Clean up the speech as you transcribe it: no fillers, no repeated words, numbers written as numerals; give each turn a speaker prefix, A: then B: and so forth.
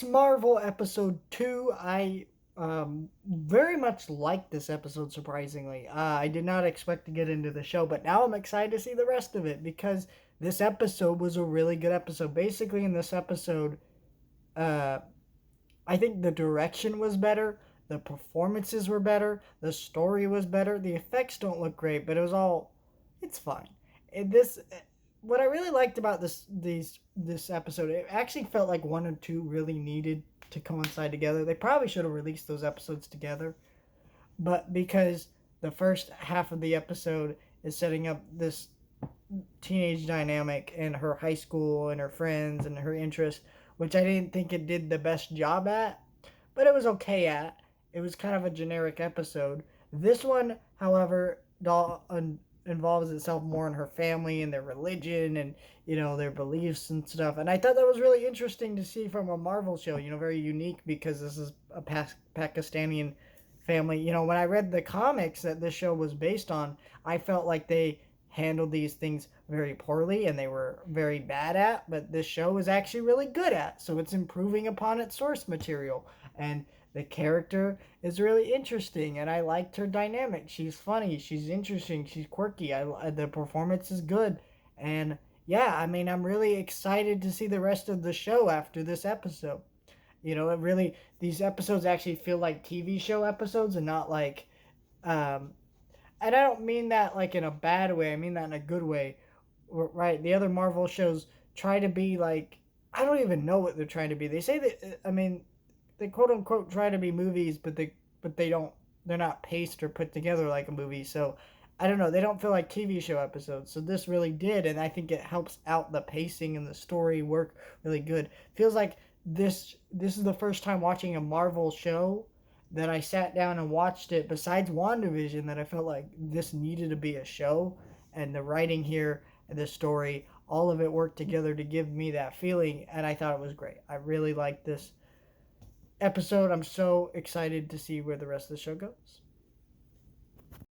A: Miss Marvel episode 2. I very much liked this episode, surprisingly. I did not expect to get into the show, but now I'm excited to see the rest of it because this episode was a really good episode. Basically, in this episode, uh, I think the direction was better, the performances were better, the story was better. The effects don't look great, but it's fine. And what I really liked about this episode, it actually felt like one and two really needed to coincide together. They probably should have released those episodes together, but because the first half of the episode is setting up this teenage dynamic and her high school and her friends and her interests, which I didn't think it did the best job at, but it was okay at. It was kind of a generic episode. This one, however, involves itself more in her family and their religion and their beliefs and stuff. And I thought that was really interesting to see from a Marvel show. Very unique because this is a Pakistani family. When I read the comics that this show was based on, I felt like they handled these things very poorly and they were very bad at, but this show is actually really good at. So it's improving upon its source material. And the character is really interesting and I liked her dynamic. She's funny, she's interesting, she's quirky. The performance is good. And yeah, I mean, I'm really excited to see the rest of the show after this episode. It really, these episodes actually feel like TV show episodes and not like um and I don't mean that like in a bad way. I mean that in a good way. Right? The other Marvel shows try to be like, I don't even know what they're trying to be. They say that, I mean, they quote unquote try to be movies, but they don't. They're not paced or put together like a movie. So I don't know. They don't feel like TV show episodes. So this really did, and I think it helps out the pacing and the story work really good. Feels like this is the first time watching a Marvel show that I sat down and watched it, besides WandaVision, that I felt like this needed to be a show. And the writing here and the story, all of it worked together to give me that feeling. And I thought it was great. I really liked this episode. I'm so excited to see where the rest of the show goes.